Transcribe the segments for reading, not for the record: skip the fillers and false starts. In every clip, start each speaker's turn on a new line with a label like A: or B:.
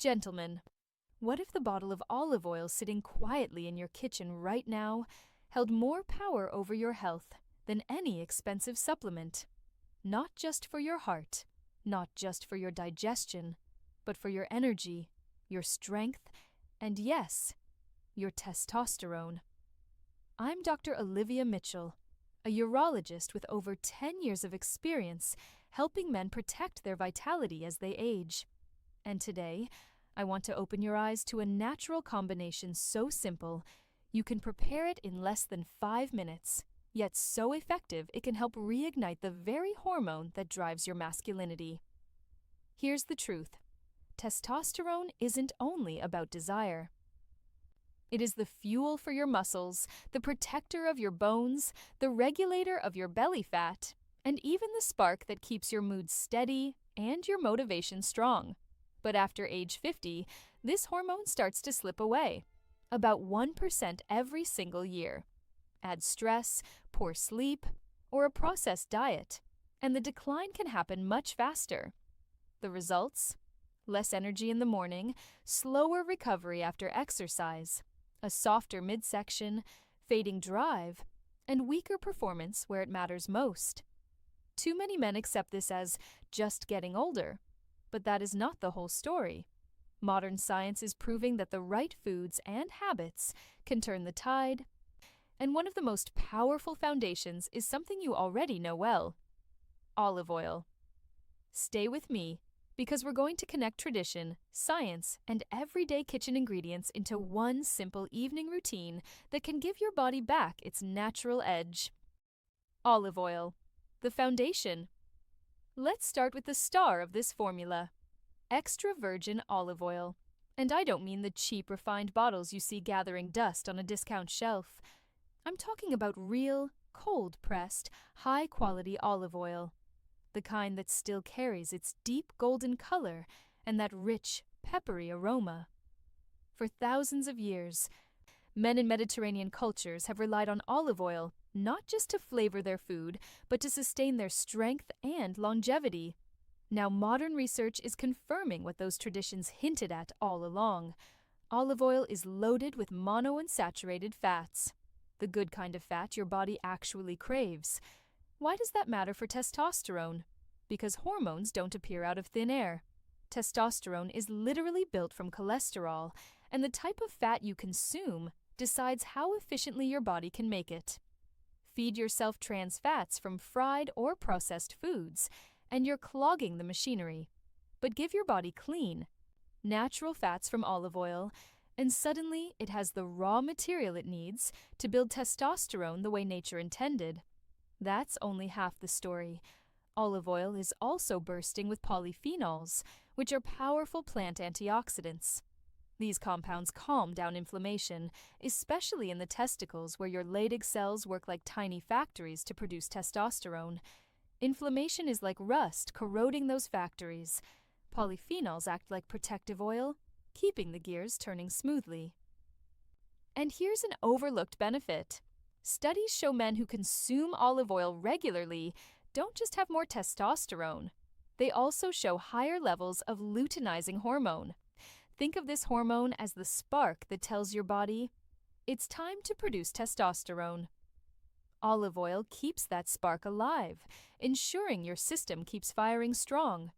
A: Gentlemen, what if the bottle of olive oil sitting quietly in your kitchen right now held more power over your health than any expensive supplement? Not just for your heart, not just for your digestion, but for your energy, your strength, and yes, your testosterone. I'm Dr. Olivia Mitchell, a urologist with over 10 years of experience helping men protect their vitality as they age. And today, I want to open your eyes to a natural combination so simple you can prepare it in less than 5 minutes, yet so effective it can help reignite the very hormone that drives your masculinity. Here's the truth. Testosterone isn't only about desire. It is the fuel for your muscles, the protector of your bones, the regulator of your belly fat, and even the spark that keeps your mood steady and your motivation strong. But after age 50, this hormone starts to slip away, about 1% every single year. Add stress, poor sleep, or a processed diet, and the decline can happen much faster. The results? Less energy in the morning, slower recovery after exercise, a softer midsection, fading drive, and weaker performance where it matters most. Too many men accept this as just getting older, but that is not the whole story. Modern science is proving that the right foods and habits can turn the tide, and one of the most powerful foundations is something you already know well: olive oil. Stay with me, because we're going to connect tradition, science, and everyday kitchen ingredients into one simple evening routine that can give your body back its natural edge. Olive oil, the foundation. Let's start with the star of this formula: extra virgin olive oil. And I don't mean the cheap, refined bottles you see gathering dust on a discount shelf. I'm talking about real, cold-pressed, high-quality olive oil. The kind that still carries its deep golden color and that rich, peppery aroma. For thousands of years, men in Mediterranean cultures have relied on olive oil not just to flavor their food, but to sustain their strength and longevity. Now modern research is confirming what those traditions hinted at all along. Olive oil is loaded with monounsaturated fats, the good kind of fat your body actually craves. Why does that matter for testosterone? Because hormones don't appear out of thin air. Testosterone is literally built from cholesterol, and the type of fat you consume decides how efficiently your body can make it. Feed yourself trans fats from fried or processed foods, and you're clogging the machinery. But give your body clean, natural fats from olive oil, and suddenly it has the raw material it needs to build testosterone the way nature intended. That's only half the story. Olive oil is also bursting with polyphenols, which are powerful plant antioxidants. These compounds calm down inflammation, especially in the testicles where your Leydig cells work like tiny factories to produce testosterone. Inflammation is like rust corroding those factories. Polyphenols act like protective oil, keeping the gears turning smoothly. And here's an overlooked benefit. Studies show men who consume olive oil regularly don't just have more testosterone. They also show higher levels of luteinizing hormone. Think of this hormone as the spark that tells your body, it's time to produce testosterone. Olive oil keeps that spark alive, ensuring your system keeps firing strong.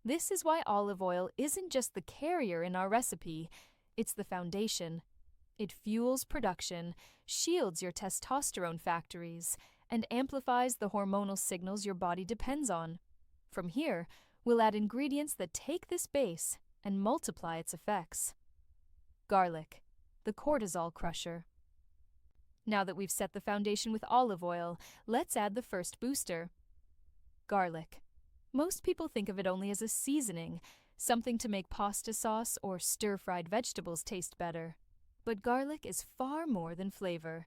A: This is why olive oil isn't just the carrier in our recipe, it's the foundation. It fuels production, shields your testosterone factories, and amplifies the hormonal signals your body depends on. From here, we'll add ingredients that take this base and multiply its effects. Garlic, the cortisol crusher. Now that we've set the foundation with olive oil, let's add the first booster. Garlic. Most people think of it only as a seasoning, something to make pasta sauce or stir-fried vegetables taste better. But garlic is far more than flavor.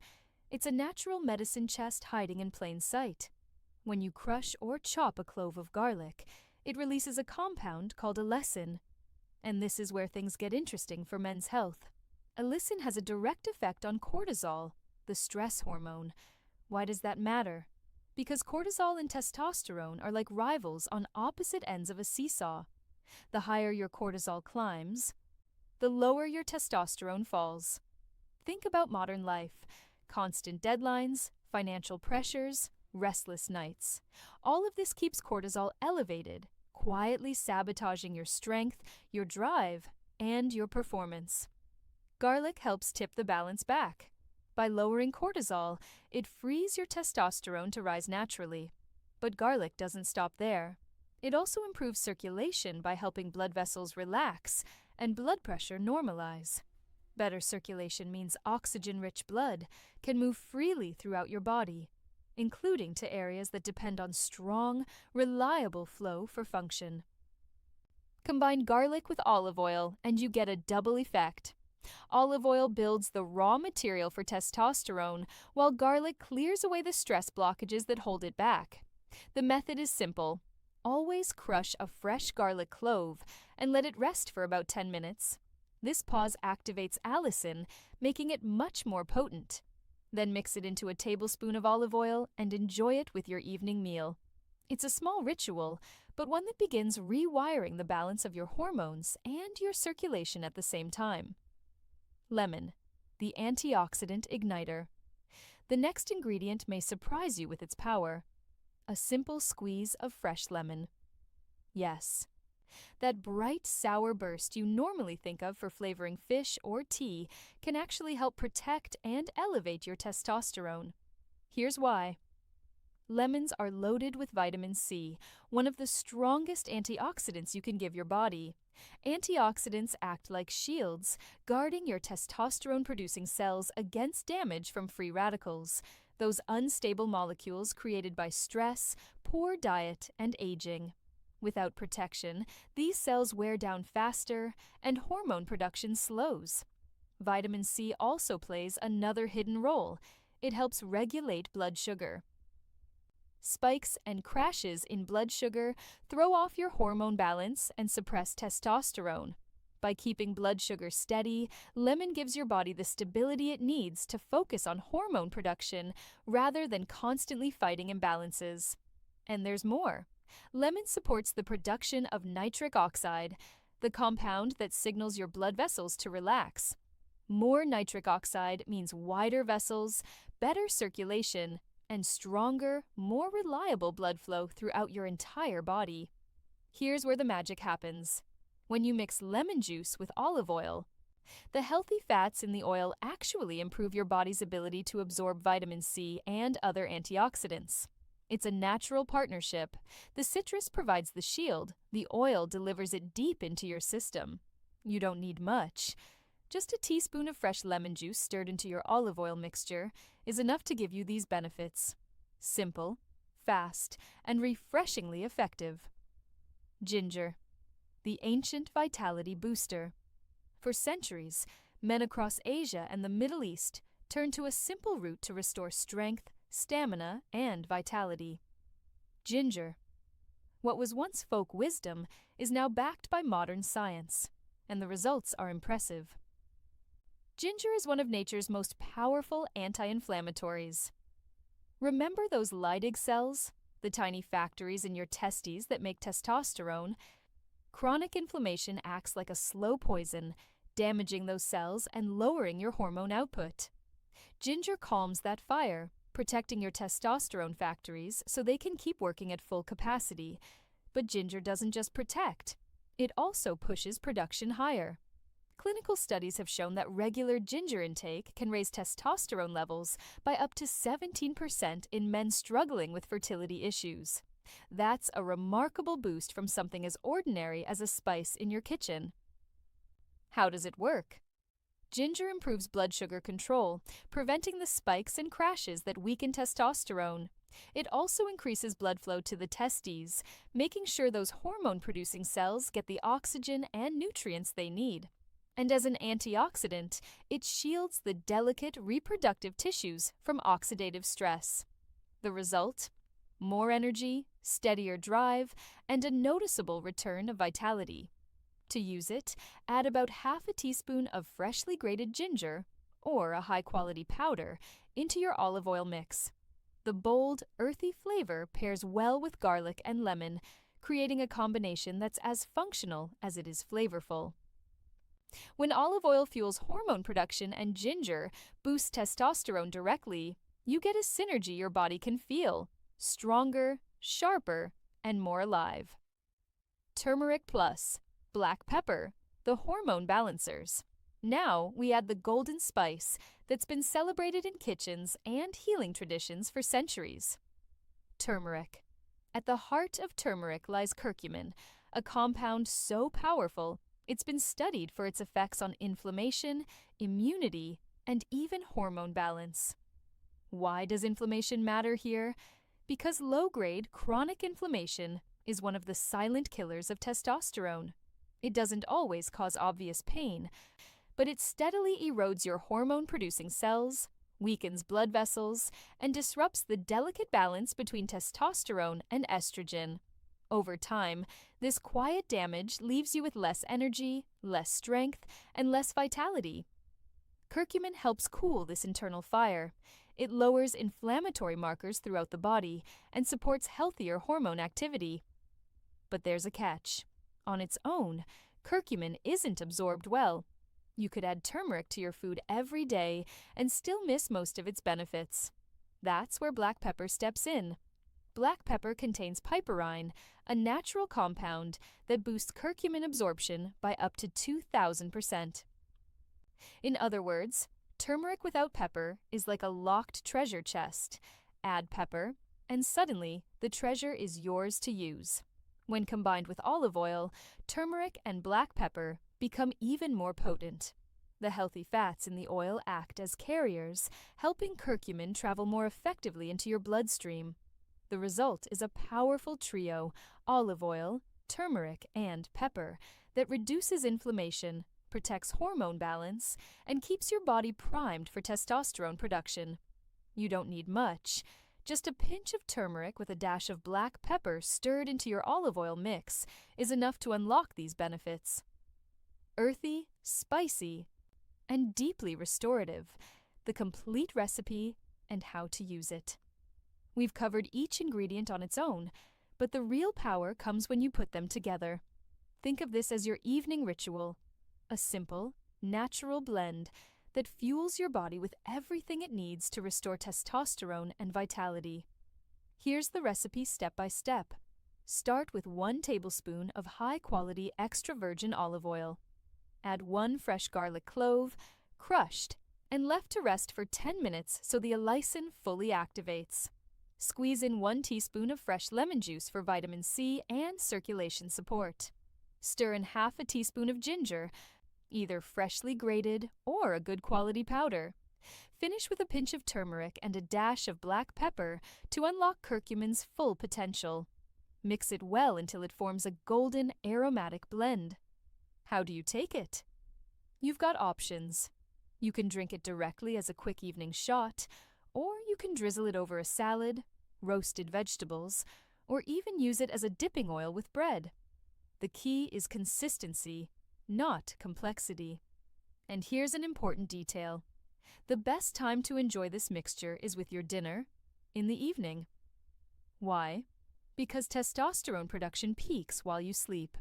A: It's a natural medicine chest hiding in plain sight. When you crush or chop a clove of garlic, it releases a compound called allicin. And this is where things get interesting for men's health. Allicin has a direct effect on cortisol, the stress hormone. Why does that matter? Because cortisol and testosterone are like rivals on opposite ends of a seesaw. The higher your cortisol climbs, the lower your testosterone falls. Think about modern life: constant deadlines, financial pressures, restless nights. All of this keeps cortisol elevated, quietly sabotaging your strength, your drive, and your performance. Garlic helps tip the balance back. By lowering cortisol, it frees your testosterone to rise naturally. But garlic doesn't stop there. It also improves circulation by helping blood vessels relax and blood pressure normalize. Better circulation means oxygen-rich blood can move freely throughout your body, including to areas that depend on strong, reliable flow for function. Combine garlic with olive oil and you get a double effect. Olive oil builds the raw material for testosterone, while garlic clears away the stress blockages that hold it back. The method is simple. Always crush a fresh garlic clove and let it rest for about 10 minutes. This pause activates allicin, making it much more potent. Then mix it into a tablespoon of olive oil and enjoy it with your evening meal. It's a small ritual, but one that begins rewiring the balance of your hormones and your circulation at the same time. Lemon, the antioxidant igniter. The next ingredient may surprise you with its power: a simple squeeze of fresh lemon. Yes, that bright, sour burst you normally think of for flavoring fish or tea can actually help protect and elevate your testosterone. Here's why. Lemons are loaded with vitamin C, one of the strongest antioxidants you can give your body. Antioxidants act like shields, guarding your testosterone-producing cells against damage from free radicals, those unstable molecules created by stress, poor diet, and aging. Without protection, these cells wear down faster, and hormone production slows. Vitamin C also plays another hidden role. It helps regulate blood sugar. Spikes and crashes in blood sugar throw off your hormone balance and suppress testosterone. By keeping blood sugar steady, lemon gives your body the stability it needs to focus on hormone production rather than constantly fighting imbalances. And there's more. Lemon supports the production of nitric oxide, the compound that signals your blood vessels to relax. More nitric oxide means wider vessels, better circulation, and stronger, more reliable blood flow throughout your entire body. Here's where the magic happens. When you mix lemon juice with olive oil, the healthy fats in the oil actually improve your body's ability to absorb vitamin C and other antioxidants. It's a natural partnership. The citrus provides the shield, the oil delivers it deep into your system. You don't need much. Just a teaspoon of fresh lemon juice stirred into your olive oil mixture is enough to give you these benefits. Simple, fast, and refreshingly effective. Ginger, the ancient vitality booster. For centuries, men across Asia and the Middle East turned to a simple root to restore strength, stamina, and vitality. Ginger. What was once folk wisdom is now backed by modern science, and the results are impressive. Ginger is one of nature's most powerful anti-inflammatories. Remember those Leydig cells, the tiny factories in your testes that make testosterone? Chronic inflammation acts like a slow poison, damaging those cells and lowering your hormone output. Ginger calms that fire, protecting your testosterone factories so they can keep working at full capacity. But ginger doesn't just protect, it also pushes production higher. Clinical studies have shown that regular ginger intake can raise testosterone levels by up to 17% in men struggling with fertility issues. That's a remarkable boost from something as ordinary as a spice in your kitchen. How does it work? Ginger improves blood sugar control, preventing the spikes and crashes that weaken testosterone. It also increases blood flow to the testes, making sure those hormone-producing cells get the oxygen and nutrients they need. And as an antioxidant, it shields the delicate reproductive tissues from oxidative stress. The result? More energy, steadier drive, and a noticeable return of vitality. To use it, add about half a teaspoon of freshly grated ginger, or a high-quality powder, into your olive oil mix. The bold, earthy flavor pairs well with garlic and lemon, creating a combination that's as functional as it is flavorful. When olive oil fuels hormone production and ginger boosts testosterone directly, you get a synergy your body can feel: stronger, sharper, and more alive. Turmeric Plus, black pepper, the hormone balancers. Now we add the golden spice that's been celebrated in kitchens and healing traditions for centuries. Turmeric. At the heart of turmeric lies curcumin, a compound so powerful it's been studied for its effects on inflammation, immunity, and even hormone balance. Why does inflammation matter here? Because low-grade chronic inflammation is one of the silent killers of testosterone. It doesn't always cause obvious pain, but it steadily erodes your hormone-producing cells, weakens blood vessels, and disrupts the delicate balance between testosterone and estrogen. Over time, this quiet damage leaves you with less energy, less strength, and less vitality. Curcumin helps cool this internal fire. It lowers inflammatory markers throughout the body and supports healthier hormone activity. But there's a catch. On its own, curcumin isn't absorbed well. You could add turmeric to your food every day and still miss most of its benefits. That's where black pepper steps in. Black pepper contains piperine, a natural compound that boosts curcumin absorption by up to 2,000%. In other words, turmeric without pepper is like a locked treasure chest. Add pepper, and suddenly the treasure is yours to use. When combined with olive oil, turmeric and black pepper become even more potent. The healthy fats in the oil act as carriers, helping curcumin travel more effectively into your bloodstream. The result is a powerful trio: olive oil, turmeric, and pepper that reduces inflammation, protects hormone balance, and keeps your body primed for testosterone production. You don't need much. Just a pinch of turmeric with a dash of black pepper stirred into your olive oil mix is enough to unlock these benefits. Earthy, spicy, and deeply restorative, the complete recipe and how to use it. We've covered each ingredient on its own, but the real power comes when you put them together. Think of this as your evening ritual, a simple, natural blend that fuels your body with everything it needs to restore testosterone and vitality. Here's the recipe step by step. Start with 1 tablespoon of high-quality extra virgin olive oil. Add 1 fresh garlic clove, crushed, and left to rest for 10 minutes so the allicin fully activates. Squeeze in 1 teaspoon of fresh lemon juice for vitamin C and circulation support. Stir in half a teaspoon of ginger, either freshly grated or a good quality powder. Finish with a pinch of turmeric and a dash of black pepper to unlock curcumin's full potential. Mix it well until it forms a golden aromatic blend. How do you take it? You've got options. You can drink it directly as a quick evening shot, or you can drizzle it over a salad, roasted vegetables, or even use it as a dipping oil with bread. The key is consistency, not complexity. And here's an important detail. The best time to enjoy this mixture is with your dinner, in the evening. Why? Because testosterone production peaks while you sleep.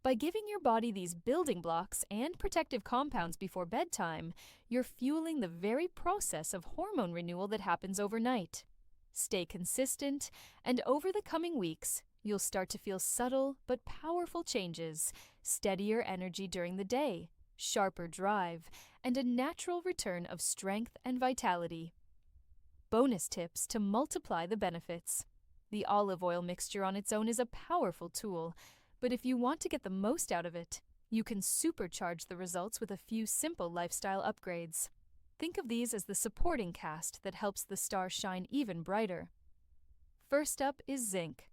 A: By giving your body these building blocks and protective compounds before bedtime, you're fueling the very process of hormone renewal that happens overnight. Stay consistent, and over the coming weeks, you'll start to feel subtle but powerful changes: steadier energy during the day, sharper drive, and a natural return of strength and vitality. Bonus tips to multiply the benefits. The olive oil mixture on its own is a powerful tool, but if you want to get the most out of it, you can supercharge the results with a few simple lifestyle upgrades. Think of these as the supporting cast that helps the star shine even brighter. First up is zinc.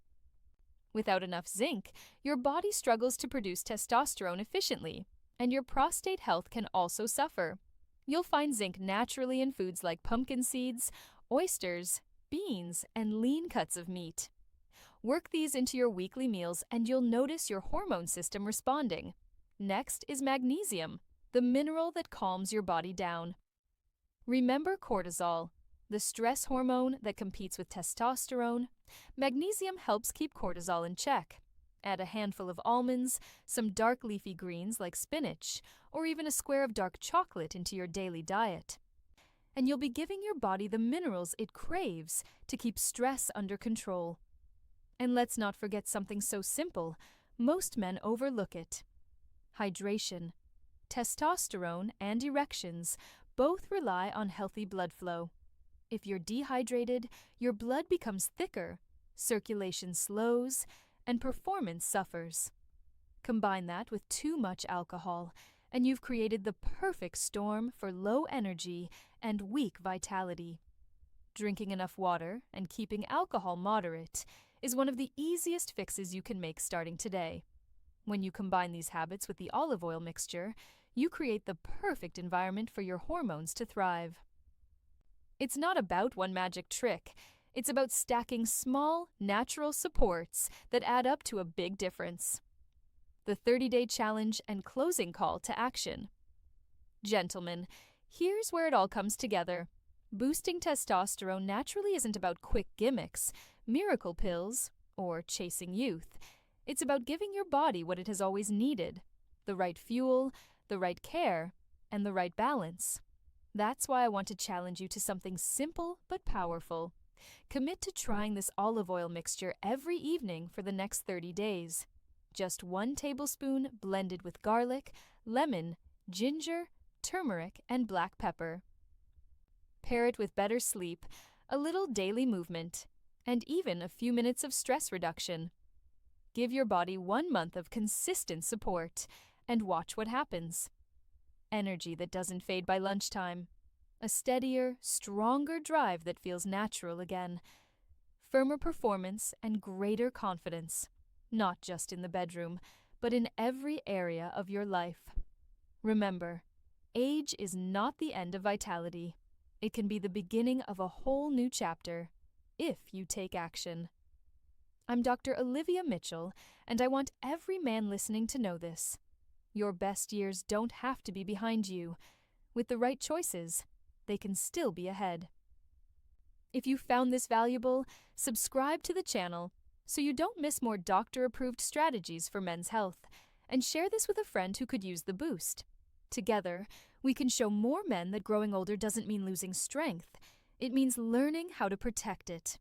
A: Without enough zinc, your body struggles to produce testosterone efficiently, and your prostate health can also suffer. You'll find zinc naturally in foods like pumpkin seeds, oysters, beans, and lean cuts of meat. Work these into your weekly meals and you'll notice your hormone system responding. Next is magnesium, the mineral that calms your body down. Remember cortisol, the stress hormone that competes with testosterone. Magnesium helps keep cortisol in check. Add a handful of almonds, some dark leafy greens like spinach, or even a square of dark chocolate into your daily diet. And you'll be giving your body the minerals it craves to keep stress under control. And let's not forget something so simple. Most men overlook it. Hydration. Testosterone and erections both rely on healthy blood flow. If you're dehydrated, your blood becomes thicker, circulation slows, and performance suffers. Combine that with too much alcohol, and you've created the perfect storm for low energy and weak vitality. Drinking enough water and keeping alcohol moderate is one of the easiest fixes you can make starting today. When you combine these habits with the olive oil mixture, you create the perfect environment for your hormones to thrive. It's not about one magic trick. It's about stacking small, natural supports that add up to a big difference. The 30-day challenge and closing call to action. Gentlemen, here's where it all comes together. Boosting testosterone naturally isn't about quick gimmicks, miracle pills, or chasing youth. It's about giving your body what it has always needed: the right fuel, the right care, and the right balance. That's why I want to challenge you to something simple but powerful. Commit to trying this olive oil mixture every evening for the next 30 days. Just 1 tablespoon blended with garlic, lemon, ginger, turmeric, and black pepper. Pair it with better sleep, a little daily movement, and even a few minutes of stress reduction. Give your body 1 month of consistent support and watch what happens. Energy that doesn't fade by lunchtime. A steadier, stronger drive that feels natural again. Firmer performance and greater confidence, not just in the bedroom, but in every area of your life. Remember, age is not the end of vitality. It can be the beginning of a whole new chapter, if you take action. I'm Dr. Olivia Mitchell, and I want every man listening to know this. Your best years don't have to be behind you. With the right choices, they can still be ahead. If you found this valuable, subscribe to the channel so you don't miss more doctor-approved strategies for men's health, and share this with a friend who could use the boost. Together, we can show more men that growing older doesn't mean losing strength. It means learning how to protect it.